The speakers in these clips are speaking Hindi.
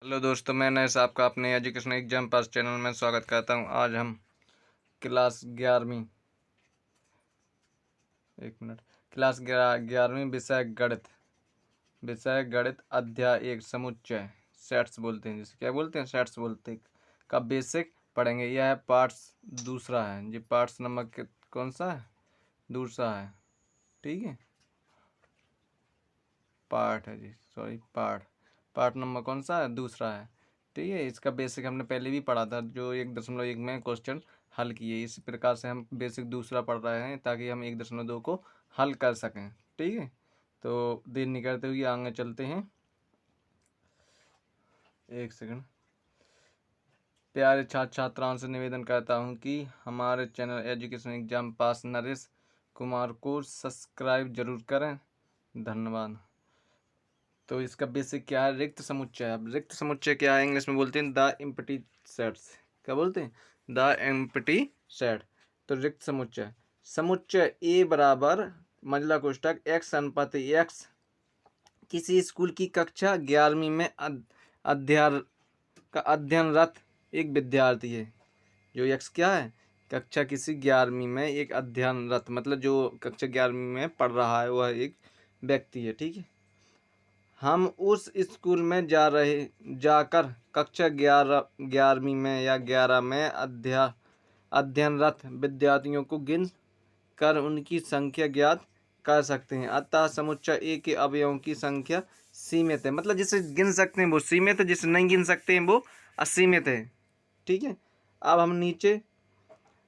हेलो दोस्तों, मैं नरेश आपका अपने एजुकेशन एग्जाम पास चैनल में स्वागत करता हूं। आज हम क्लास 11वीं एक मिनट क्लास 11वीं विषय गणित अध्याय 1 समुच्चय सेट्स बोलते हैं, जिसे क्या बोलते हैं, सेट्स बोलते हैं, का बेसिक पढ़ेंगे। यह है पार्ट्स दूसरा है जी। पार्ट्स नंबर कौन सा है? दूसरा है। ठीक है, पार्ट है जी, सॉरी पार्ट नंबर कौन सा है? दूसरा है। ठीक है, इसका बेसिक हमने पहले भी पढ़ा था, जो 1.1 में क्वेश्चन हल किए। इसी प्रकार से हम बेसिक दूसरा पढ़ रहे हैं ताकि हम 1.2 को हल कर सकें। ठीक है, तो देर नहीं करते हुए आगे चलते हैं। एक सेकंड। प्यारे छात्र छात्राओं से निवेदन करता हूं कि हमारे चैनल एजुकेशन एग्जाम पास नरेश कुमार को सब्सक्राइब जरूर करें। धन्यवाद। तो इसका बेसिक क्या है? रिक्त समुच्चय। अब रिक्त समुच्चय क्या है? इंग्लिश में बोलते हैं द एम्प्टी सेट्स। क्या बोलते हैं? The empty set. तो रिक्त समुच्चय, समुच्चय ए बराबर मंझला कोष्ठक एक्स अनुपात एक्स किसी स्कूल की कक्षा 11वीं में अध्ययनरत एक विद्यार्थी है। जो एक्स क्या है? कक्षा किसी 11वीं में एक अध्ययनरत, मतलब जो कक्षा 11वीं में पढ़ रहा है वह एक व्यक्ति है। ठीक है, हम उस स्कूल में जाकर कक्षा 11वीं में या 11 में अध्ययनरत विद्यार्थियों को गिन कर उनकी संख्या ज्ञात कर सकते हैं। अतः समुच्चय ए के अवयवों की संख्या सीमित है। मतलब जिसे गिन सकते हैं वो सीमित है, जिसे नहीं गिन सकते हैं वो असीमित है। ठीक है, अब हम नीचे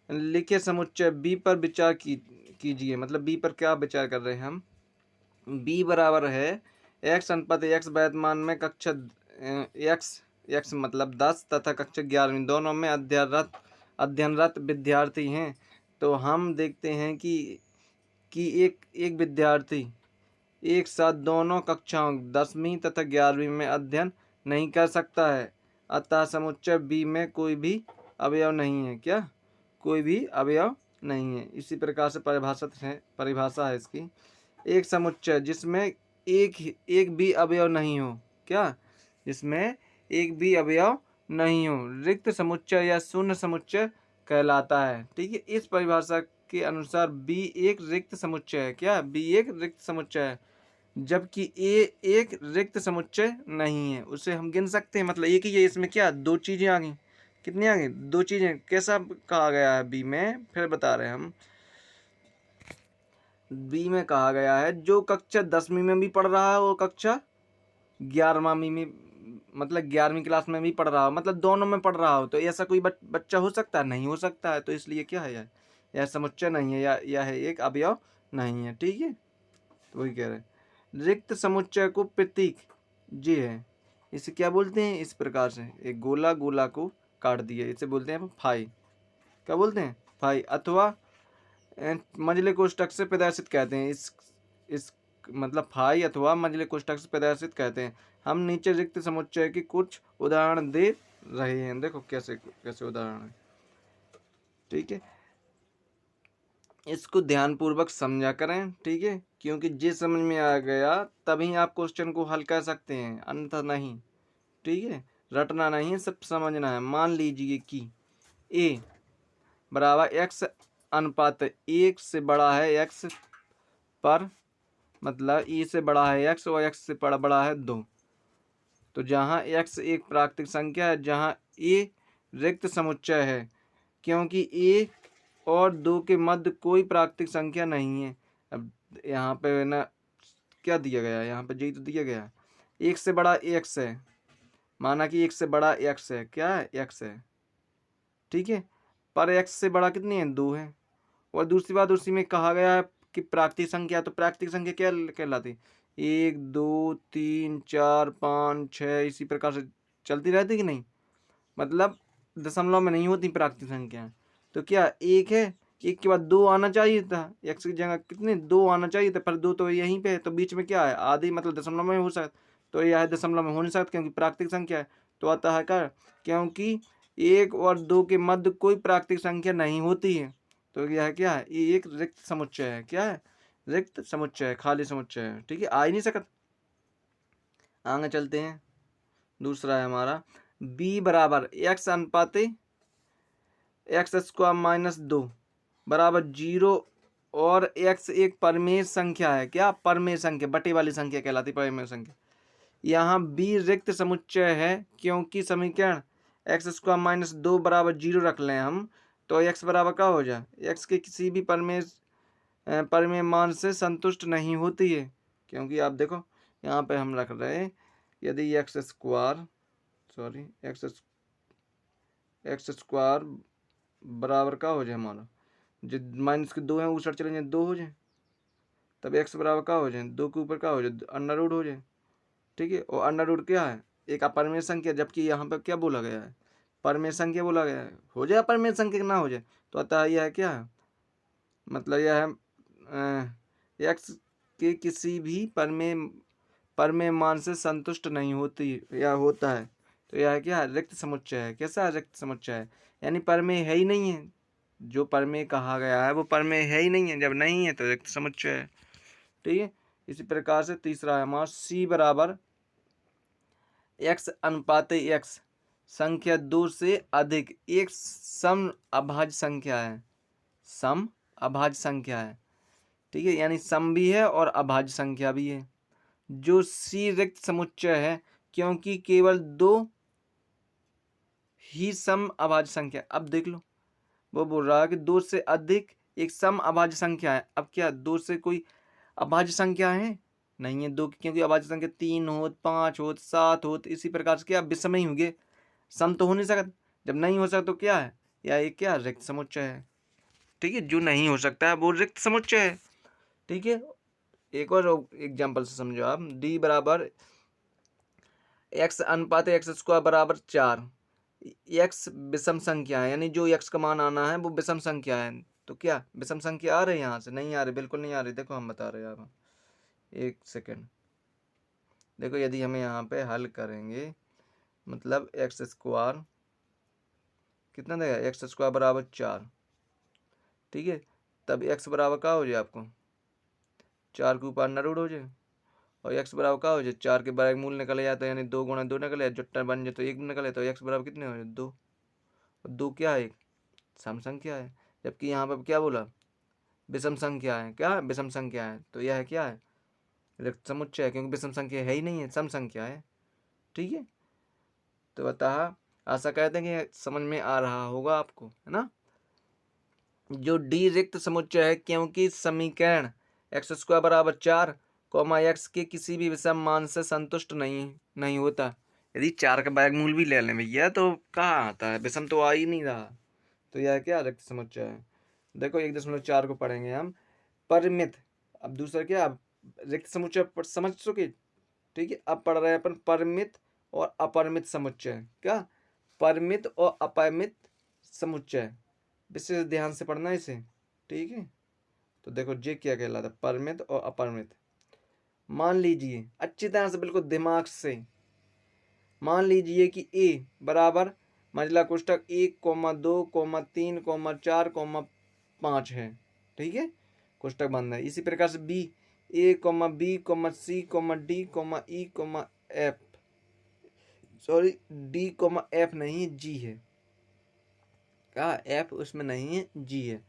लिखे समुच्चय बी पर विचार कीजिए। मतलब बी पर क्या विचार कर रहे हैं हम? बी बराबर है एक्स अनुपात एक्स वर्तमान में कक्षा एक्स मतलब 10 तथा कक्षा 11वीं दोनों में अध्ययनरत विद्यार्थी हैं। तो हम देखते हैं कि एक विद्यार्थी एक साथ दोनों कक्षाओं 10वीं तथा 11वीं में अध्ययन नहीं कर सकता है। अतः समुच्चय बी में कोई भी अवयव नहीं है। क्या? कोई भी अवयव नहीं है। इसी प्रकार से परिभाषा है इसकी। एक समुच्चय जिसमें एक भी अवयव नहीं हो। क्या? जिसमें एक भी अवयव नहीं हो रिक्त समुच्चय या शून्य समुच्चय कहलाता है। ठीक है, इस परिभाषा के अनुसार बी एक रिक्त समुच्चय है। क्या? बी एक रिक्त समुच्चय है, जबकि ए एक रिक्त समुच्चय नहीं है। उसे हम गिन सकते हैं, मतलब एक ही है। इसमें क्या दो चीजें आ गई? कितनी आ गई? दो चीजें। कैसा कहा गया है बी में? फिर बता रहे हैं हम। बी में कहा गया है जो कक्षा 10वीं में भी पढ़ रहा है वो कक्षा 11वीं में, मतलब 11वीं क्लास में भी पढ़ रहा हो, मतलब दोनों में पढ़ रहा हो। तो ऐसा कोई बच्चा हो सकता है? नहीं हो सकता है। तो इसलिए क्या है? यह समुच्चय नहीं है, यह एक अवयव नहीं है। ठीक है, तो वही कह रहे हैं। रिक्त समुच्चय को प्रतीक जी है। इसे क्या बोलते हैं? इस प्रकार से एक गोला गोला को काट दिया, इसे बोलते हैं फाई। क्या बोलते हैं? फाई। अथवा मंझले कोष्ठक से प्रदर्शित कहते हैं। इस मतलब फाई अथवा मंझले कोष्ठक से प्रदर्शित कहते हैं। हम नीचे रिक्त समुच्चय की कुछ उदाहरण दे रहे हैं। देखो कैसे कैसे उदाहरण है। ठीक है, इसको ध्यानपूर्वक समझा करें। ठीक है, क्योंकि जिस समझ में आ गया तभी आप क्वेश्चन को हल कर सकते हैं, अन्यथा नहीं। ठीक है, रटना नहीं है, सब समझना है। मान लीजिए कि ए बराबर एक्स अनुपात 1 से बड़ा है एक्स पर, मतलब ई से बड़ा है एक्स और एक्स से बड़ा है 2। तो जहाँ एक्स एक प्राकृतिक संख्या है, जहाँ ए रिक्त समुच्चय है, क्योंकि ए और 2 के मध्य कोई प्राकृतिक संख्या नहीं है। अब यहाँ पे ना क्या दिया गया है? यहाँ पे जी तो दिया गया है। एक से बड़ा एक्स है, माना कि एक से बड़ा एक्स है। क्या है? एक्स है। ठीक है, पर एक्स से बड़ा कितनी है? 2 है। और दूसरी बात, उसी में कहा गया है कि प्राकृतिक संख्या, तो प्राकृतिक संख्या क्या कहलाती? 1 2 3 4 5 6 इसी प्रकार से चलती रहती कि नहीं? मतलब दशमलव में नहीं होती प्राकृतिक संख्या। तो क्या एक है? एक के बाद 2 आना चाहिए था। एक्स की जगह कितने? 2 आना चाहिए था, पर 2 तो यहीं पे है। तो बीच में क्या है? आधी, मतलब दशमलव में हो सकता। तो यह दशमलव में हो नहीं सकता क्योंकि प्राकृतिक संख्या है। तो आता है क्या? क्योंकि 1 और 2 के मध्य कोई प्राकृतिक संख्या नहीं होती है। तो यह क्या है? ये एक रिक्त समुच्चय है। क्या है? रिक्त समुच्चय है, खाली समुच्चय है। ठीक है, आ ही नहीं सकता। आगे चलते हैं। दूसरा है हमारा b बराबर x अनुपाते एक्स स्क्वायर माइनस 2 बराबर 0 और x एक परमेय संख्या है। क्या? परमेय संख्या, बटे वाली संख्या कहलाती परमेय संख्या। यहाँ b रिक्त समुच्चय है क्योंकि समीकरण एक्स स्क्वायर माइनस 2 बराबर 0 रख लें हम, तो x बराबर क्या हो जाए? x के किसी भी परमेय मान से संतुष्ट नहीं होती है, क्योंकि आप देखो यहाँ पे हम रख रहे हैं यदि एक्स स्क्वायर बराबर का हो जाए हमारा, जो माइनस के 2 है ऊपर चले जाए 2 हो जाए, तब x बराबर का हो जाए 2 के ऊपर का हो जाए अंडर रूट हो जाए। ठीक है, और अंडर रूट क्या है? एक अपरिमेय संख्या, जबकि यहाँ पर क्या बोला गया है? परमेय संख्या बोला गया है। हो जाए अपरिमेय संख्या ना हो जाए तो अतः यह है क्या है? मतलब यह है x के किसी भी परमेय मान से संतुष्ट नहीं होती या होता है, तो यह क्या है? रिक्त समुच्चय है। कैसा है? रिक्त समुच्चय है, यानी परमेय है ही नहीं है। जो परमेय कहा गया है वो परमेय है ही नहीं है, जब नहीं है तो रिक्त समुच्चय है। ठीक है, इसी प्रकार से तीसरा है हमारा c बराबर x अनुपात x संख्या 2 से अधिक एक सम अभाज्य संख्या है। सम अभाज्य संख्या है, ठीक है, यानी सम भी है और अभाज्य संख्या भी है। जो c रिक्त समुच्चय है क्योंकि केवल 2 ही सम अभाज्य संख्या। अब देख लो, वो बोल रहा है कि 2 से अधिक एक सम अभाज्य संख्या है। अब क्या 2 से कोई अभाज्य संख्या है? नहीं है। 2 क्योंकि अभाज्य संख्या 3 हो, 5 हो, 7 हो, इसी प्रकार से क्या विषम ही होंगे, सम तो हो नहीं सकता। जब नहीं हो सकता तो क्या है? या एक क्या रिक्त समुच्चय है। ठीक है, जो नहीं हो सकता है वो रिक्त समुच्चय है। ठीक है, एक और एग्जाम्पल से समझो आप। d बराबर x अनुपात x स्क्वायर बराबर 4। x विषम संख्या है, यानी जो x का मान आना है वो विषम संख्या है। तो क्या विषम संख्या आ रही है? यहाँ से नहीं आ रही, बिल्कुल नहीं आ रही। देखो हम बता रहे हैं आप, एक सेकेंड देखो, यदि हमें यहाँ पे हल करेंगे, मतलब एक्स स्क्वायर कितना देगा? एक्स स्क्वायर बराबर 4। ठीक है, तब x बराबर क्या हो जाए आपको? 4 के ऊपर अंडर रूट हो जाए, और x बराबर क्या हो जाए? 4 के बराबर मूल निकल जाता है, यानी 2 गुणा 2 निकले, जुट्टा बन जाए तो 1 निकले, तो x बराबर कितने हो जाए? 2। और 2 क्या है? एक सम संख्या है। जबकि यहाँ पर क्या बोला? विषम संख्या है। क्या विषम संख्या है? तो यह है क्या है? रिक्त समुच्चय है, क्योंकि विषम संख्या है ही नहीं है, सम संख्या है। ठीक है, तो अतः आशा करते हैं कि समझ में आ रहा होगा आपको, है ना। जो डी रिक्त समुच्चय है क्योंकि समीकरण एक्स स्क्वायर बराबर 4 एक्स के किसी भी विषम मान से संतुष्ट नहीं होता। यदि 4 का वर्गमूल भी ले लें भैया तो कहाँ आता है? विषम तो आ ही नहीं रहा। तो यह क्या रिक्त समुच्चय है। देखो 1.4 को पढ़ेंगे हम, परिमित। अब दूसरा क्या? अब रिक्त समुच्चय समझ चुके। ठीक है, अब पढ़ रहे हैं अपन परिमित और अपरिमित समुच्चय। क्या? परिमित और अपरिमित समुच्चय, विशेष ध्यान से पढ़ना इसे। ठीक है, तो देखो जे क्या कहलाता है, परिमित और अपरिमित। मान लीजिए अच्छी तरह से, बिल्कुल दिमाग से मान लीजिए कि a बराबर मंझला कोष्टक 1,2,3,4,5 है। ठीक है, कोष्टक बंद है। इसी प्रकार से b a, b, c, d, e, f, sorry d, f नहीं है, g है। क्या f उसमें नहीं है, g है।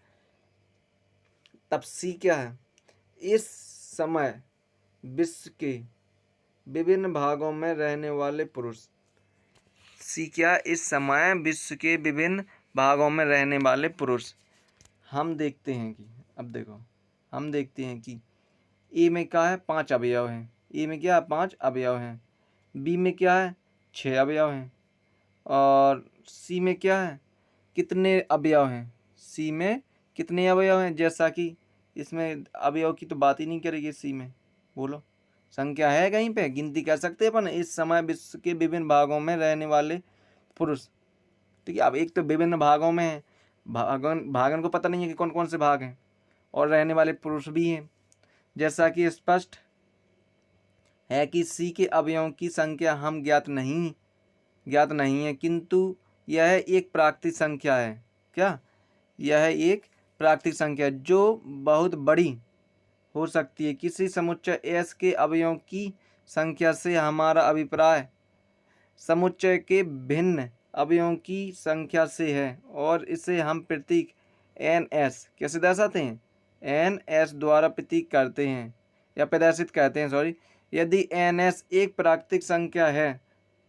तब c क्या है? इस समय विश्व के विभिन्न भागों में रहने वाले पुरुष। सी क्या? इस समय विश्व के विभिन्न भागों में रहने वाले पुरुष। हम देखते हैं कि, अब देखो हम देखते हैं कि ए में क्या है? 5 अवयव हैं। ए में क्या है? 5 अवयव हैं। बी में क्या है? 6 अवयव हैं। और सी में क्या है? कितने अवयव हैं? सी में कितने अवयव हैं? जैसा कि इसमें अवयव की तो बात ही नहीं करेगी सी में। बोलो, संख्या है कहीं पे? गिनती कर सकते हैं अपन। इस समय विश्व के विभिन्न भागों में रहने वाले पुरुष। ठीक है, अब एक तो विभिन्न भागों में है, भागन को पता नहीं है कि कौन कौन से भाग हैं, और रहने वाले पुरुष भी हैं। जैसा कि स्पष्ट है कि सी के अवयवों की संख्या हम ज्ञात नहीं है, किंतु यह एक प्राकृतिक संख्या है। क्या? यह एक प्राकृतिक संख्या है जो बहुत बड़ी हो सकती है। किसी समुच्चय S के अवयवों की संख्या से हमारा अभिप्राय समुच्चय के भिन्न अवयवों की संख्या से है और इसे हम प्रतीक एन एस कैसे दर्शाते हैं, एन एस द्वारा प्रतीक करते हैं या प्रदर्शित करते हैं, सॉरी। यदि एन एस एक प्राकृतिक संख्या है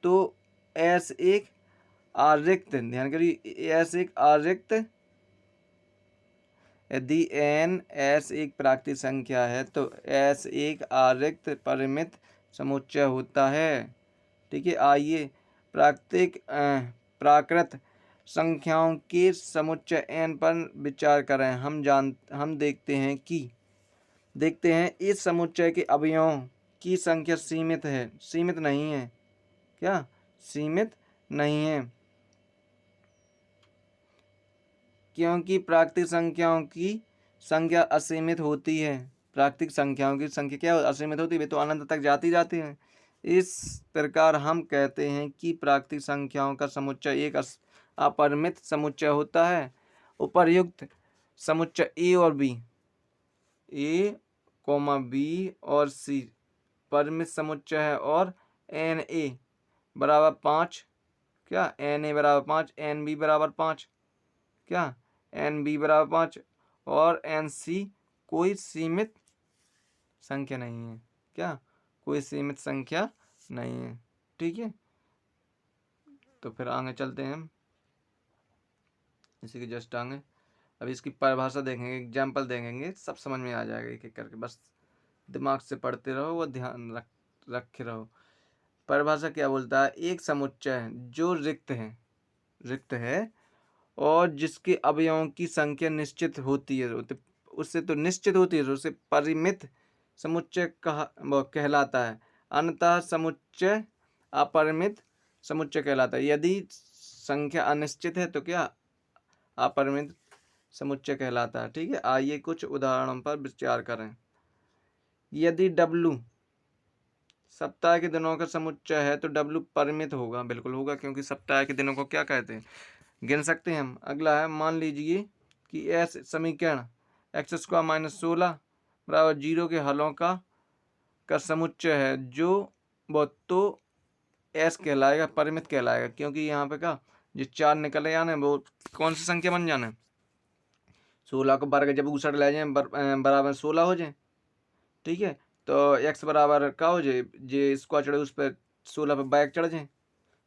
तो एस एक आरिक्त, ध्यान करिए, एस एक आरिक्त, यदि एन एस एक प्राकृतिक संख्या है तो एस एक आरिक्त परिमित समुच्चय होता है। ठीक है, आइए प्राकृत संख्याओं के समुच्चय एन पर विचार करें। हम देखते हैं इस समुच्चय के अवयवों की संख्या सीमित है, सीमित नहीं है, क्या सीमित नहीं है, क्योंकि प्राकृतिक संख्याओं की संख्या असीमित होती है। प्राकृतिक संख्याओं की संख्या क्या असीमित होती है, वे तो अनंत तक जाती हैं। इस प्रकार हम कहते हैं कि प्राकृतिक संख्याओं का समुच्चय एक अपरिमित समुच्चय होता है। उपर्युक्त समुच्चय ए कॉमा बी और सी परिमित समुच्चय है और एन ए बराबर 5, क्या एन ए बराबर 5, एन बी बराबर 5, क्या एन बी बराबर 5 और एन सी कोई सीमित संख्या नहीं है, क्या कोई सीमित संख्या नहीं है। ठीक है, तो फिर आगे चलते हैं हम इसी के जस्ट आगे। अब इसकी परिभाषा देखेंगे, एग्जाम्पल देखेंगे, सब समझ में आ जाएगा एक एक करके, बस दिमाग से पढ़ते रहो, वो ध्यान रखे रहो। परिभाषा क्या बोलता है, एक समुच्चय जो रिक्त है और जिसके अवयवों की संख्या निश्चित होती है, उससे तो निश्चित होती है, उसे परिमित समुच्चय कहलाता है। अतः समुच्चय अपरिमित समुच्चय कहलाता है। यदि संख्या अनिश्चित है तो क्या अपरिमित समुच्चय कहलाता है। ठीक है, आइए कुछ उदाहरणों पर विचार करें। यदि W सप्ताह के दिनों का समुच्चय है तो W परिमित होगा, बिल्कुल होगा, क्योंकि सप्ताह के दिनों को क्या कहते हैं, गिन सकते हैं हम। अगला है, मान लीजिए कि एस समीकरण एक्स स्क्वायर माइनस 16 बराबर 0 के हलों का समुच्चय है, जो बहुत तो एस कहलाएगा, परिमित कहलाएगा, क्योंकि यहाँ पे का जो 4 निकले जाने वो कौन सी संख्या बन जाने, 16 को वर्ग जब ऊसर ले जाए बराबर 16 हो जाए। ठीक है, तो एक्स बराबर का हो जाए, जे स्क्वायर चढ़े उस पर 16 पर बैक चढ़ जाए,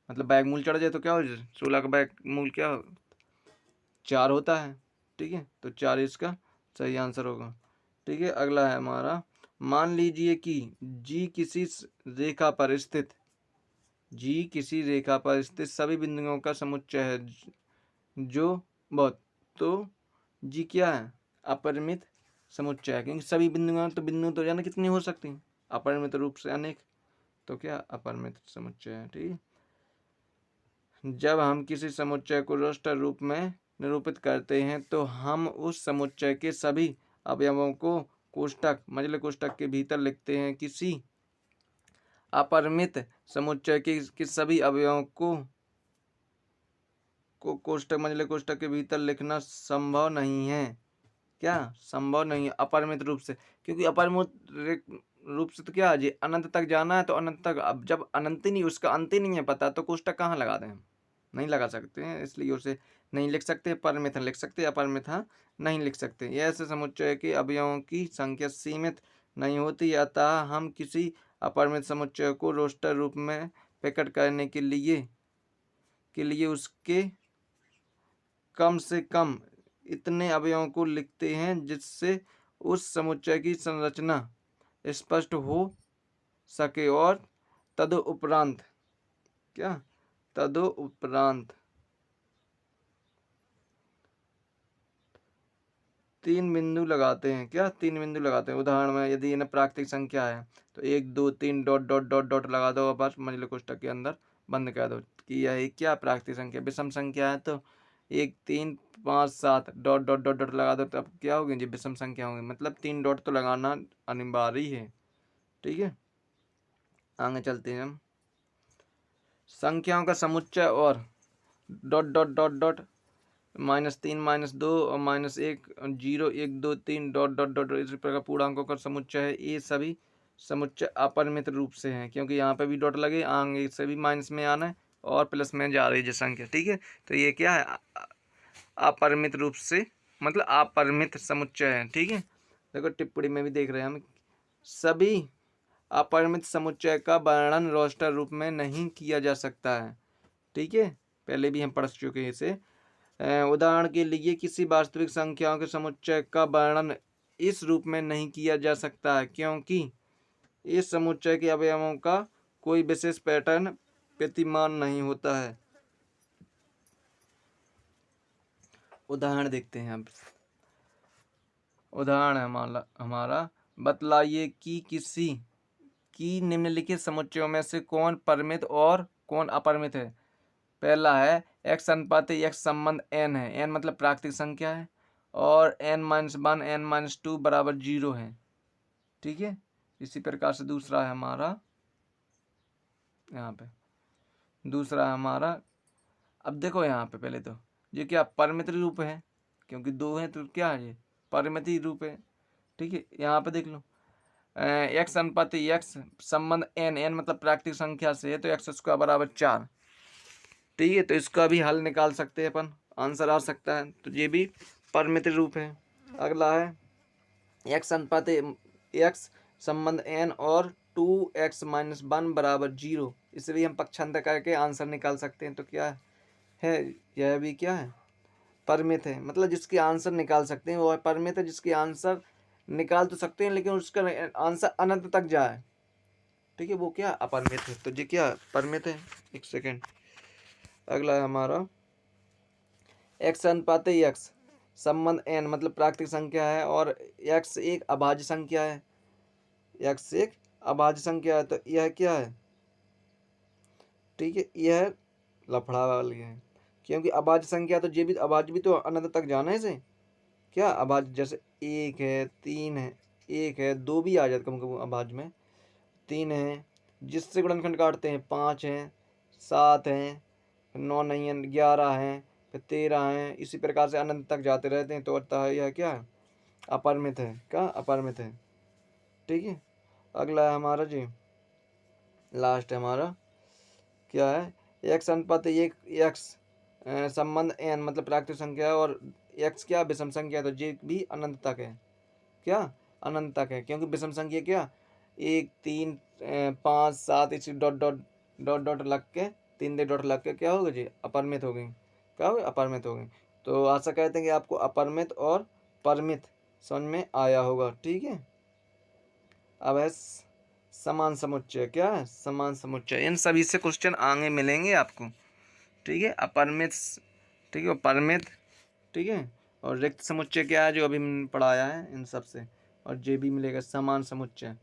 मतलब बैक मूल चढ़ जाए, तो क्या हो जाए 16 का बैक मूल क्या 4 होता है। ठीक है, तो 4 इसका सही आंसर होगा। ठीक है, अगला है हमारा, मान लीजिए कि जी किसी रेखा पर स्थित सभी बिंदुओं का समुच्चय है, जो बहुत तो जी क्या है अपरिमित समुच्चय है, क्योंकि सभी बिंदु तो जाने कितनी हो सकती हैं, अपरिमित रूप से अनेक, तो क्या अपरिमित समुच्चय है। ठीक है, जब हम किसी समुच्चय को रोस्टर रूप में निरूपित करते हैं तो हम उस समुच्चय के सभी अवयवों को कोष्ठक मझले कोष्ठक के भीतर लिखते हैं। किसी अपरिमित समुच्चय के सभी अवयवों को कोष्ठक मझले कोष्ठक के भीतर लिखना संभव नहीं है, क्या संभव नहीं है अपरिमित रूप से, क्योंकि अपरिमित रूप से तो क्या जी अनंत तक जाना है, तो अनंत तक, अब जब अनंत ही नहीं, उसका अंत ही नहीं है पता, तो कोष्ठक कहाँ लगा दें हम, नहीं लगा सकते हैं, इसलिए उसे नहीं लिख सकते। परिमित लिख सकते, अपरिमित नहीं लिख सकते। यह ऐसे समुच्चय के अवयवों की संख्या सीमित नहीं होती, अतः हम किसी अपरिमित समुच्चय को रोस्टर रूप में प्रकट करने के लिए उसके कम से कम इतने अवयवों को लिखते हैं जिससे उस समुच्चय की संरचना स्पष्ट हो सके, और तदुपरांत तीन बिंदु लगाते हैं, उदाहरण में यदि इन्हें प्राकृतिक संख्या है तो 1 2 3 डॉट डॉट डॉट डॉट लगा दो, और बस मझले कोष्ठक के अंदर बंद कर दो कि यह क्या प्राकृतिक संख्या। विषम संख्या है तो 1 3 5 7 डॉट डॉट डॉट डॉट लगा दो, तो अब क्या होगी जी विषम संख्या होगी, मतलब 3 डॉट तो लगाना अनिवार्य है। ठीक है, आगे चलते हैं हम। संख्याओं का समुच्चय और डॉट डॉट डॉट डॉट -3 -2 और -1 0 1 2 3 डॉट डॉट डॉट इस प्रकार पूर्णांकों का समुच्चय है। ये सभी समुच्चय अपरिमित रूप से है, क्योंकि यहाँ पे भी डॉट लगे, आगे से भी माइनस में आना है और प्लस में जा रही है संख्या। ठीक है, तो ये क्या है, अपरिमित रूप से मतलब अपरिमित समुच्चय है। ठीक है, देखो टिप्पणी में भी देख रहे हैं हम, सभी अपरिमित समुच्चय का वर्णन रोस्टर रूप में नहीं किया जा सकता है। ठीक है, पहले भी हम पढ़ चुके हैं इसे। उदाहरण के लिए किसी वास्तविक संख्याओं के समुच्चय का वर्णन इस रूप में नहीं किया जा सकता है, क्योंकि इस समुच्चय के अवयवों का कोई विशेष पैटर्न प्रतिमान नहीं होता है। उदाहरण देखते हैं अब। उदाहरण है हमारा बतलाइए कि किसी की निम्नलिखित समुच्चयों में से कौन परिमित और कौन अपरिमित है। पहला है x अनुपात x संबंध n है, n मतलब प्राकृतिक संख्या है, और n-1 n-2 बराबर 0 है। ठीक है, इसी प्रकार से दूसरा है हमारा, यहाँ पे दूसरा है हमारा, अब देखो यहाँ पे पहले तो ये क्या परिमित रूप है, क्योंकि दो है तो क्या है ये परिमित ही रूप है। ठीक है, यहाँ पे देख लो x अनुपात x संबंध n मतलब प्राकृतिक संख्या से है, तो x² बराबर 4। ठीक है, तो इसका भी हल निकाल सकते हैं अपन, आंसर आ सकता है, तो ये भी परिमित रूप है। अगला है x अनुपात x संबंध n और 2x-1 बराबर 0। इसे भी हम पक्षांतर करके आंसर निकाल सकते हैं, तो क्या है, यह भी क्या है परिमित है। मतलब जिसके आंसर निकाल सकते हैं वो है परिमित है, जिसके आंसर निकाल तो सकते हैं लेकिन उसका आंसर अनंत तक जाए। ठीक है, वो क्या अपरिमित है, तो ये क्या परिमित है। एक सेकेंड, अगला है हमारा x अनुपात x संबंध n मतलब प्राकृतिक संख्या है और x एक अभाज्य संख्या है, x एक अभाज्य संख्या है, तो यह क्या है। ठीक है, यह लफड़ा वाली है, क्योंकि अभाज्य संख्या तो ये भी अभाज्य भी तो अनंत तक जाना है इसे। क्या अभाज्य, जैसे 1 है 3 है, 1 है 2 भी आ जाता कम कम अभाज्य में, 3 है जिससे गुणनखंड काटते हैं 5 है 7 है 9 नहीं है 11 है फिर 13 है, इसी प्रकार से अनंत तक जाते रहते हैं, तो अतः यह क्या है अपरिमित है। क्या अपरिमित है। ठीक है, अगला है हमारा जी लास्ट है हमारा, क्या है x अनुपात x संबंध n मतलब प्राकृतिक संख्या है और x क्या विषम संख्या है, तो ये भी अनंत तक है। क्या अनंत तक है, क्योंकि विषम संख्या क्या 1 3 5 7 इसी डॉट डॉट डॉट डॉट लग के 3 दे डॉट लग के क्या होगा जी अपरिमित हो गई। क्या होगा अपरिमित हो गई। तो आशा कहते हैं कि आपको अपरिमित और परिमित समझ में आया होगा। ठीक है, अब है समान समुच्चय। क्या है समान समुच्चय, इन सभी से क्वेश्चन आगे मिलेंगे आपको। ठीक है, अपरिमित, ठीक है, परिमित, ठीक है, और रिक्त समुच्चय क्या है जो अभी मैंने पढ़ाया है इन सब से, और जे भी मिलेगा समान समुच्चय।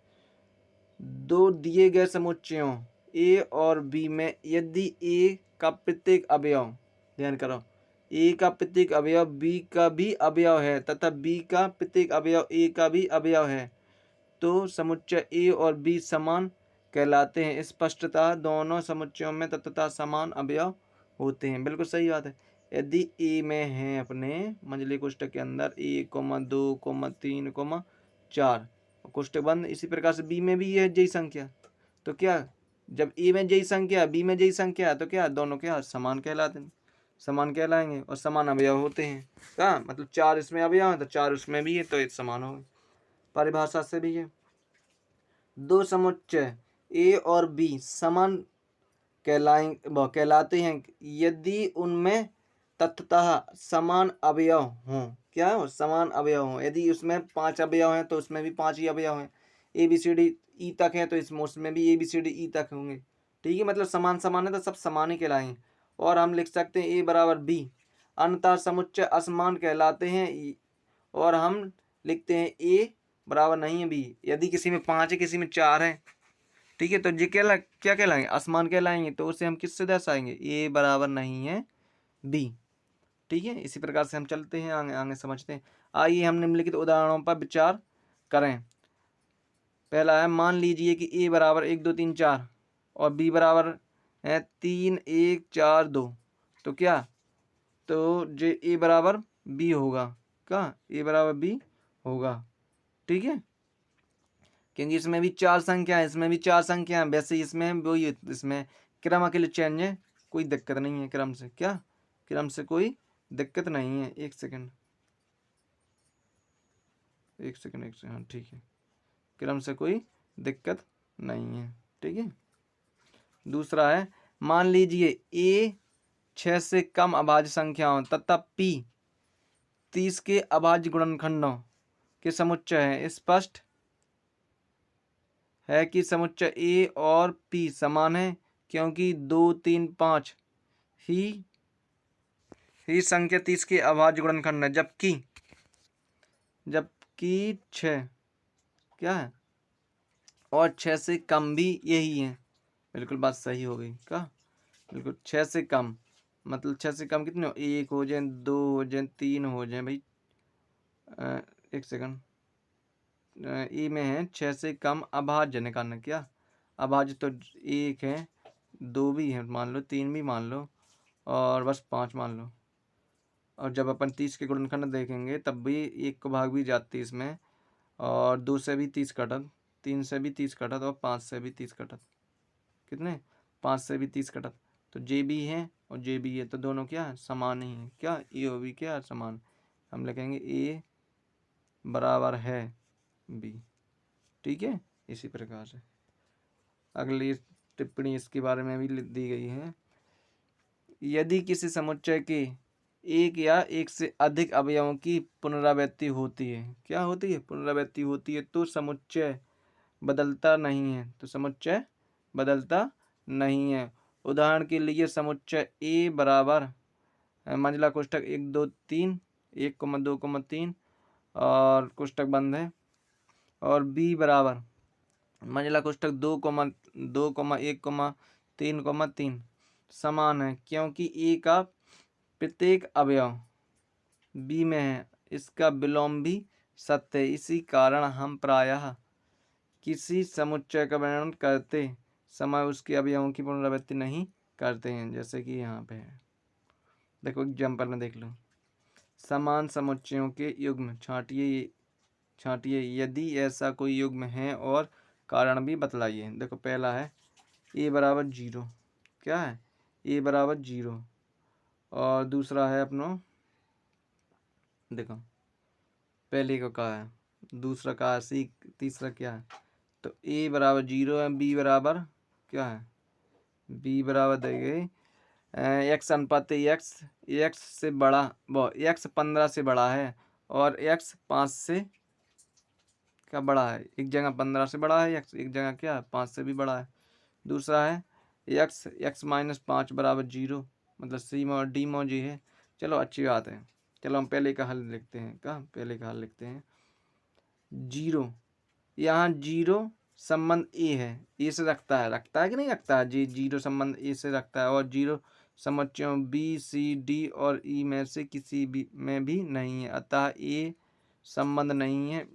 दो दिए गए समुच्चयों ए और बी में यदि ए का प्रत्येक अवयव, ध्यान करो, ए का प्रत्येक अवयव बी का भी अवयव है तथा बी का प्रत्येक अवयव ए का भी अवयव है, तो समुच्चय ए और बी समान कहलाते हैं। स्पष्टतः दोनों समुच्चयों में तत्वतः समान अवयव होते हैं। बिल्कुल सही बात है। यदि ए में है अपने मंझले कोष्ठक के अंदर 1,2,3,4 कोष्ठक बंद, इसी प्रकार से बी में भी है जय संख्या, तो क्या जब ए में जय संख्या बी में जय संख्या है तो क्या दोनों क्या समान कहलाते हैं, समान कहलाएंगे और समान अवयव होते हैं। क्या मतलब 4 इसमें अवयव है तो 4 उसमें भी है, तो एक समान हो गए। परिभाषा से भी है, दो समुच्चय ए और बी समान कहलाते हैं यदि उनमें तत्वतः समान अवयव हों। क्या हो समान अवयव हों, यदि उसमें 5 अवयव हैं तो उसमें भी 5 ही अवयव हैं, A B C D E तक है तो उसमें भी A B C D E तक होंगे। ठीक है, मतलब समान समान है तो सब समान ही कहलाएंगे। और हम लिख सकते हैं ए बराबर बी, अंतः समुच्चय असमान कहलाते हैं, और हम लिखते हैं ए बराबर नहीं है बी, यदि किसी में 5 है किसी में 4 है। ठीक है, तो ये क्या कहलाएंगे असमान कहलाएंगे, तो उसे हम किससे दर्शाएंगे ए बराबर नहीं है बी। ठीक है, इसी प्रकार से हम चलते हैं आगे आगे समझते हैं। आइए हम निम्नलिखित उदाहरणों पर विचार करें। पहला है मान लीजिए कि ए बराबर 1 2 3 4 और बी बराबर है 3 1 4 2, तो क्या तो जो ए बराबर बी होगा। क्या ए बराबर बी होगा। ठीक है, क्योंकि इसमें भी चार संख्या है, इसमें भी चार संख्या है। वैसे इसमें वही, इसमें क्रम अकेले चेंज है, कोई दिक्कत नहीं है क्रम से। क्या क्रम से कोई दिक्कत नहीं है। एक सेकंड, एक सेकंड, एक सेकंड, हाँ ठीक है, क्रम से कोई दिक्कत नहीं है। ठीक है। दूसरा है, मान लीजिए ए 6 से कम अभाज्य संख्याओं तथा पी 30 के अभाज्य गुणनखंडों के समुच्चय है। स्पष्ट है कि समुच्चय ए और पी समान है, क्योंकि 2, 3, 5 ही संख्या 30 के अभाज्य गुणनखंड है, जबकि 6 क्या है और 6 से कम भी यही है। बिल्कुल बात सही हो गई। क्या बिल्कुल 6 से कम, मतलब 6 से कम कितने हो, 1 हो जाए, 2 हो जाए, 3 हो जाए भाई। एक सेकंड, ई में है 6 से कम अभाज्य निकालना। क्या अभाज्य तो 1 है, 2 भी है मान लो, 3 भी मान लो, और बस 5 मान लो। और जब अपन 30 के गुणनखंड देखेंगे तब भी 1 को भाग भी जाती है इसमें, और 2 से भी 30 कटत, 3 से भी 30 कटत, और 5 से भी 30 कटत। कितने, 5 से भी 30 कटत। तो जे भी है और जे भी है, तो दोनों क्या है, समान ही है। क्या ए और बी क्या है, समान। हम लिखेंगे ए बराबर है बी। ठीक है। इसी प्रकार से अगली टिप्पणी इसके बारे में भी दी गई है। यदि किसी समुच्चय के एक या एक से अधिक अवयवों की पुनरावृत्ति होती है, क्या होती है, पुनरावृत्ति होती है, तो समुच्चय बदलता नहीं है। तो समुच्चय बदलता नहीं है। उदाहरण के लिए समुच्चय ए बराबर मंझला कोष्ठक 1, 2, 3, 1, 2, 3 और कोष्ठक बंद है, और बी बराबर मंझला कोष्ठक 2, 2, 1, 3, 3 समान है, क्योंकि ए का प्रत्येक अवयव बी में है, इसका विलोम भी सत्य है। इसी कारण हम प्रायः किसी समुच्चय का वर्णन करते समय उसके अवयवों की पुनरावृत्ति नहीं करते हैं, जैसे कि यहाँ पे है। देखो एग्जाम्पल में देख लो, समान समुच्चयों के युग्म छांटिए यदि ऐसा कोई युग्म है, और कारण भी बतलाइए। देखो पहला है ए बराबर 0। क्या है, ए बराबर 0। और दूसरा है अपनो, देखो पहले को कहा है, दूसरा कहा है सी, तीसरा क्या है, तो ए बराबर 0 है, बी बराबर क्या है, बी बराबर दे गए एक्स अनुपात एक्स से बड़ा, वो एक्स 15 से बड़ा है, और एक्स 5 से क्या बड़ा है। एक जगह 15 से बड़ा है एक्स, एक जगह क्या 5 से भी बड़ा है। दूसरा है एक्स -5 बराबर 0, मतलब सी में और डी में जी है। चलो अच्छी बात है। चलो हम पहले का हल लिखते हैं। क्या पहले का हल लिखते हैं, 0, यहाँ 0 संबंध ए है, ए से रखता है कि नहीं रखता है जी, 0 संबंध ए से रखता है, और 0 समुच्चयों बी, सी, डी और ई में से किसी भी में भी नहीं है। अतः ए संबंध नहीं है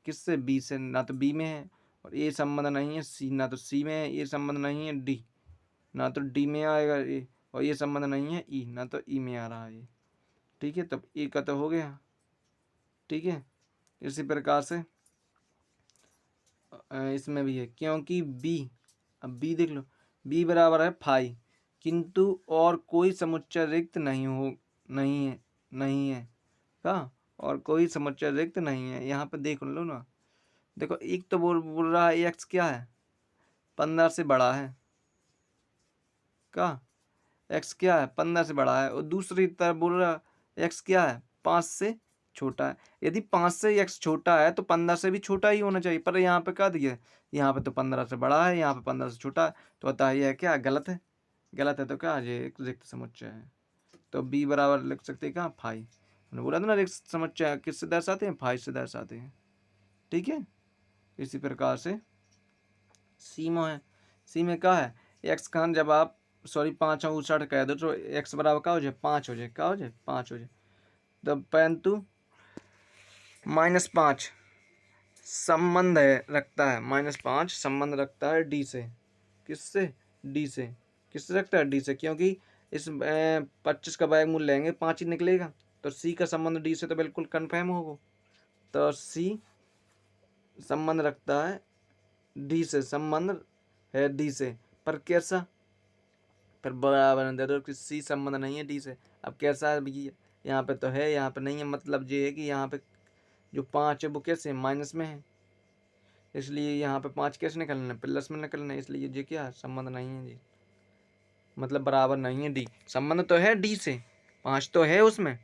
किससे, बी से, ना तो बी में है, और ए संबंध नहीं है सी, ना तो सी में है। ए संबंध नहीं है डी, ना तो डी में आएगा ए, और ये संबंध नहीं है ई, ना तो ई में आ रहा है। ठीक है, तब ए का तो हो गया। ठीक है। इसी प्रकार से इसमें भी है, क्योंकि बी, अब बी देख लो, बी बराबर है 5, किंतु और कोई समुच्चय रिक्त नहीं है का, और कोई समुच्चय रिक्त नहीं है। यहाँ पे देख लो ना, देखो एक तो बोल रहा है एक्स क्या है, 15 से बड़ा है। का एक्स क्या है, 15 से बड़ा है, और दूसरी तरफ बोल रहा है एक्स क्या है, 5 से छोटा है। यदि 5 से एक्स छोटा है तो 15 से भी छोटा ही होना चाहिए, पर यहाँ पे क्या दिया है, यहाँ पे तो 15 से बड़ा है, यहाँ पे 15 से छोटा है, तो अतः यह क्या गलत है। गलत है तो क्या, ये एक रिक्त समुच्चय है। तो बी बराबर लिख सकते हैं क्या, 5। मैंने बोला था ना रिक्त समुच्चय किससे दर्शाते हैं, 5 से दर्शाते हैं। ठीक है। इसी प्रकार से सी में है, सी में क्या है, एक्स खान जब आप 5 59 कह दो तो एक्स बराबर क्या हो जाए, 5 हो जाए। क्या हो जाए, 5 हो जाए। तब परंतु -5 संबंध है रखता है, -5 संबंध रखता है डी से। किससे, डी से। किससे रखता है, डी से, क्योंकि इस 25 का वर्गमूल लेंगे 5 ही निकलेगा, तो सी का संबंध डी से तो बिल्कुल कन्फर्म होगा। तो सी संबंध रखता है डी से संबंध है, डी से, पर कैसा, पर बराबर दे दो कि सी संबंध नहीं है डी से। अब कैसा है भैया, यहाँ पे तो है, यहाँ पे नहीं है, मतलब ये है कि यहाँ पे जो 5 है वो कैसे माइनस में है, इसलिए यहाँ पे 5 कैसे निकलना है, प्लस में निकलना है, इसलिए ये क्या संबंध नहीं है जी, मतलब बराबर नहीं है डी। संबंध तो है डी से, 5 तो है उसमें,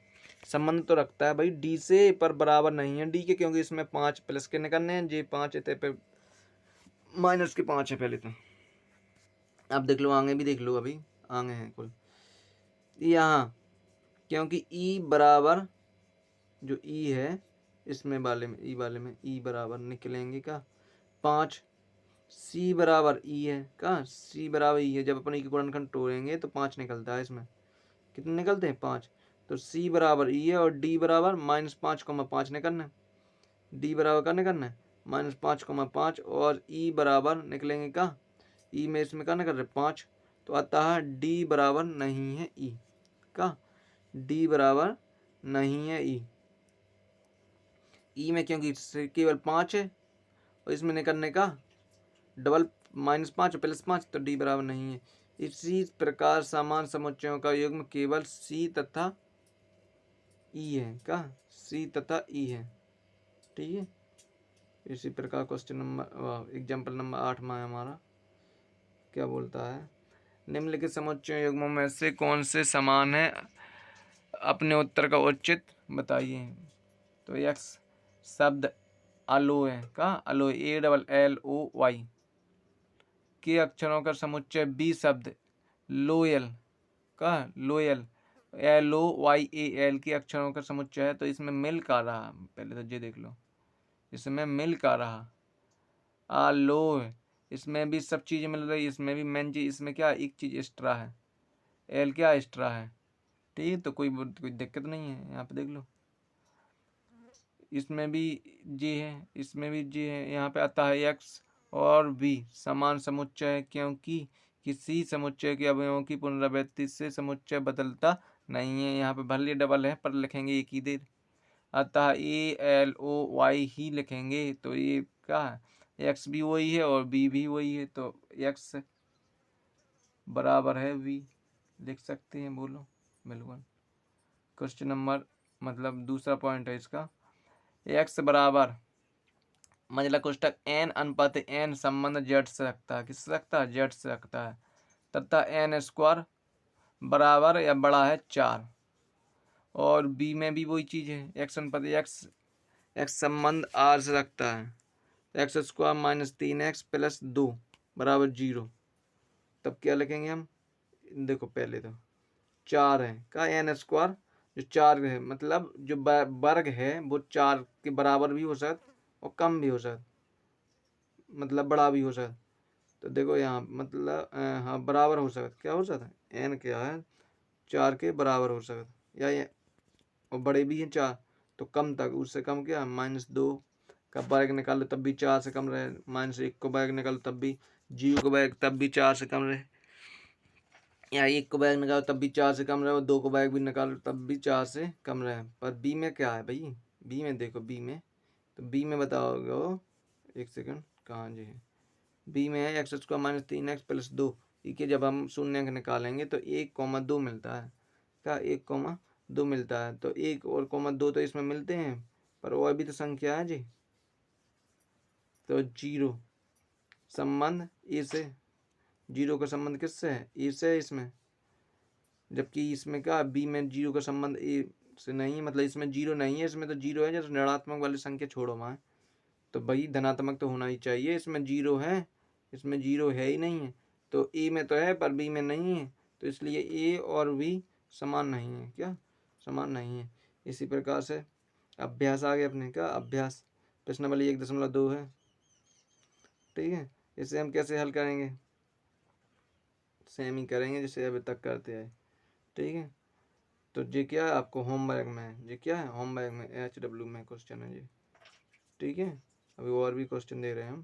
संबंध तो रखता है भाई डी से, पर बराबर नहीं है डी के, क्योंकि इसमें 5 प्लस के निकलने हैं, ये 5 है पे माइनस के 5 है पहले तो। अब देख लो आगे भी देख लो, अभी आगे हैं कुल यहाँ, क्योंकि ई बराबर जो ई है इसमें वाले में, ई वाले में ई बराबर निकलेंगे का 5, सी बराबर ई है का, सी बराबर ई है, जब अपन ई के गुणनखंड तोड़ेंगे तो 5 निकलता है इसमें, कितने निकलते हैं 5, तो सी बराबर ई है, और डी बराबर -5,5 निकलना है, डी बराबर का निकलना है -5,5, और ई बराबर निकलेंगे का, ई में इसमें का निकल रहे 5, तो अतः डी बराबर नहीं है ई का, डी बराबर नहीं है ई में, क्योंकि केवल 5 है और इसमें निकलने का डबल -5 +5, तो डी बराबर नहीं है। इसी प्रकार समान समुच्चयों का युग्म केवल सी तथा ई है का, सी तथा ई है, ठीक है। इसी प्रकार क्वेश्चन नंबर एग्जाम्पल नंबर 8 में हमारा क्या बोलता है, निम्नलिखित समुच्चय युग्मों में से कौन से समान है, अपने उत्तर का उचित बताइए। तो यक्स शब्द अलोय का, अलोय ALLOY के अक्षरों का समुच्चय, बी शब्द लोयल का, लोयल LOYAL के अक्षरों का समुच्चय है, तो इसमें मिल का रहा, पहले तो ये देख लो, इसमें मिल का रहा आलोय, इसमें भी सब चीज़ें मिल रही, इसमें भी मेन चीज, इसमें क्या एक चीज़ एक्स्ट्रा है, एल क्या एक्स्ट्रा है, ठीक है, तो कोई दिक्कत नहीं है, यहाँ पे देख लो, इसमें भी जी है, इसमें भी जी है, यहाँ पे आता है एक्स और बी समान समुच्चय है, क्योंकि किसी समुच्चय के अवयवों की पुनरावृत्ति से समुच्चय बदलता नहीं है, यहाँ पे भले डबल है पर लिखेंगे एक ही देर, अतः ALOY ही लिखेंगे, तो ये क्या है, एक्स भी वही है और बी भी वही है, तो एक्स बराबर है बी, लिख सकते हैं, बोलो बिल्कुल। क्वेश्चन नंबर मतलब दूसरा पॉइंट है इसका, एक्स बराबर मंझला कोष्टक n अनुपात n संबंध जेड से रखता है, किससे रखता है, जेड से रखता है, तथा n स्क्वायर बराबर या बड़ा है 4, और बी में भी वही चीज़ है, एक्स अनुपात एक्स संबंध r से रखता है, एक्स स्क्वायर -3x + 2 बराबर 0, तब क्या लिखेंगे हम, देखो पहले तो 4 है का n स्क्वायर, जो 4 है मतलब जो वर्ग है वो 4 के बराबर भी हो सकता और कम भी हो सकता, मतलब बड़ा भी हो सकता, तो देखो यहाँ मतलब हाँ बराबर हो सकता, क्या हो सकता है, n क्या है 4 के बराबर हो सकता, या ये और बड़े भी हैं 4, तो कम तक, उससे कम क्या -2 का वर्ग निकालो तब भी 4 से कम रहे, -1 को वर्ग निकालो तब भी, 0 को वर्ग तब भी 4 से कम रहे, या 1 को बैग निकालो तब भी 4 से कम रहे, और 2 को बैग भी निकालो तब भी 4 से कम रहे, पर बी में क्या है भाई, बी में देखो, बी में तो बी में बताओगे, एक सेकंड कहाँ जी है, बी में है एक्स स्क्वायर -3x + 2, ठीक है, जब हम शून्य निकालेंगे तो 1,2 मिलता है, क्या 1,2 मिलता है, तो 1 और 2 तो इसमें मिलते हैं, पर और भी तो संख्या है जी, तो 0 संबंध ए से, 0 का संबंध किससे है, ए से है इसमें, जबकि इसमें क्या बी में 0 का संबंध ए से नहीं है, मतलब इसमें 0 नहीं है, इसमें तो 0 है, जब ऋणात्मक वाली संख्या छोड़ो वहाँ, तो भाई धनात्मक तो होना ही चाहिए, इसमें 0 है, इसमें 0 है ही नहीं है, तो ए में तो है पर बी में नहीं है, तो इसलिए ए और बी समान नहीं है, क्या समान नहीं है। इसी प्रकार से अभ्यास आ गया अपने का, अभ्यास प्रश्न नंबर 1.2 है, ठीक है, इसे हम कैसे हल करेंगे, सेम ही करेंगे जैसे अभी तक करते आए, ठीक है। तो ये क्या है आपको होमवर्क में है, ये क्या है होमवर्क में HW में क्वेश्चन है ये, ठीक है, अभी और भी क्वेश्चन दे रहे हैं हम,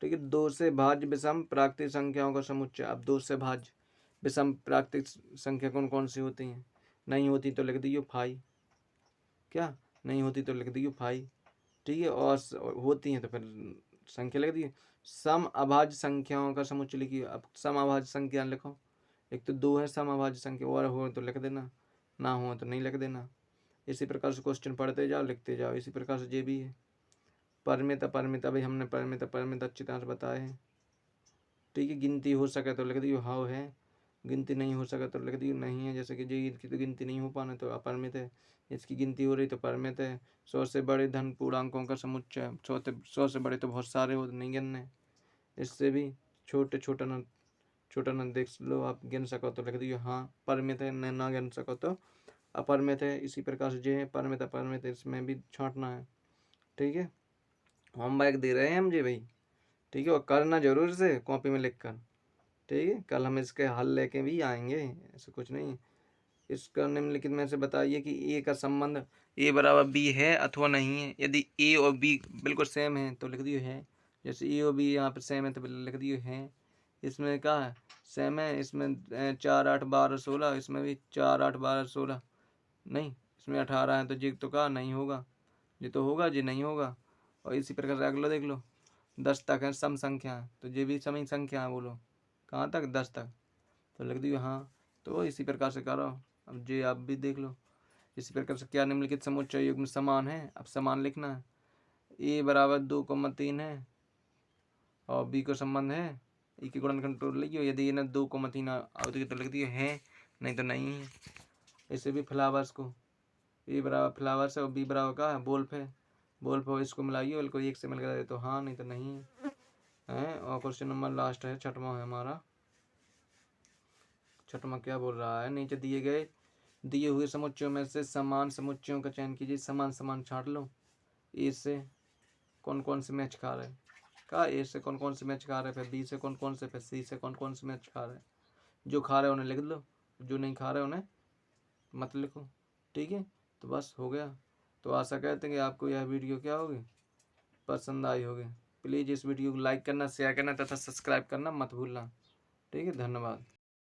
ठीक है। 2 से भाज्य विषम प्राकृतिक संख्याओं का समुच्चय, अब 2 से भाज्य विषम प्राकृतिक संख्या कौन कौन सी होती हैं, नहीं होती तो लिख दीजिए 5, क्या नहीं होती तो लिख दीजिए 5, ठीक है, और होती हैं तो फिर संख्या लिख दी। सम अभाज्य संख्याओं का समुच्चय लिखिए। अब सम अभाज्य संख्या लिखो। एक तो 2 है सम अभाज्य संख्या, और हो तो लिख देना, ना हो तो नहीं लिख देना। इसी प्रकार से क्वेश्चन पढ़ते जाओ, लिखते जाओ। इसी प्रकार से ये भी है परिमित अपरिमित। अभी हमने परिमित अपरिमित अच्छी तरह से बताए हैं, ठीक है। गिनती हो सके तो लिख दियो हाँ है, गिनती नहीं हो सके तो लिख दियो नहीं है। जैसे कि जी की तो गिनती नहीं हो पाना तो अपरिमित है, इसकी गिनती हो रही तो परिमित है। 100 से बड़े धन पूर्णांकों का समुच्चय। 100 से बड़े तो बहुत सारे हो, नहीं गिनने। इससे भी छोटा न देख लो आप, गिन सको तो लिख दियो हाँ परिमित है, ना गिन सको तो अपरिमित है। इसी प्रकार से जो है परिमित अपरिमित, इसमें भी छांटना है, ठीक है। होमवर्क दे रहे हैं हम जी भाई, ठीक है। और करना जरूर से कॉपी में लिख कर, ठीक है। कल हम इसके हल लेके भी आएंगे, ऐसा कुछ नहीं है। इसका निम्नलिखित में से बताइए कि ए का संबंध ए बराबर बी है अथवा नहीं है। यदि ए और बी बिल्कुल सेम है तो लिख दियो है। जैसे ए और बी यहाँ पर सेम है तो लिख दियो है। इसमें क्या है, सेम है। इसमें 4 8 12 16, इसमें भी 4 8 12 16, नहीं इसमें 18 है तो जी तो कहा नहीं होगा, ये तो होगा, जी नहीं होगा। और इसी प्रकार से अगला देख लो, 10 तक है सम संख्या है तो ये भी सम संख्या है। बोलो कहाँ तक, 10 तक, तो लिख दियो हाँ। तो इसी प्रकार से करो। अब जी आप भी देख लो। इसी प्रकार से क्या निम्नलिखित समुच्चय युग्म समान है। अब समान लिखना है। ए बराबर 2,3 है और बी को संबंध है, ई के गुणन कंट्रोल लिखियो। यदि इन्हें 2,3 आवती तो लिख दिए है, नहीं तो नहीं है। इसे भी फ्लावर्स को, ए बराबर फ्लावर्स है और बी बराबर का है वोल्फ है। वोल्फ हो इसको मिलाइए, बिल्कुल एक से मिलकर तो हाँ, नहीं तो नहीं है। और क्वेश्चन नंबर लास्ट है, छठवां है हमारा। छठवां क्या बोल रहा है, नीचे दिए हुए समुच्चयों में से समान समुच्चयों का चयन कीजिए। समान समान छांट लो। ए से कौन कौन से मैच खा रहे हैं, का ए से कौन कौन से मैच खा रहे हैं, फिर बी से कौन कौन से, फिर सी से कौन कौन से मैच खा रहे हैं। जो खा रहे हैं उन्हें लिख लो, जो नहीं खा रहे उन्हें मत लिखो, ठीक है। तो बस हो गया। तो आशा करते हैं कि आपको यह वीडियो क्या होगी, पसंद आई होगी। प्लीज़ इस वीडियो को लाइक करना, शेयर करना तथा सब्सक्राइब करना मत भूलना, ठीक है। धन्यवाद।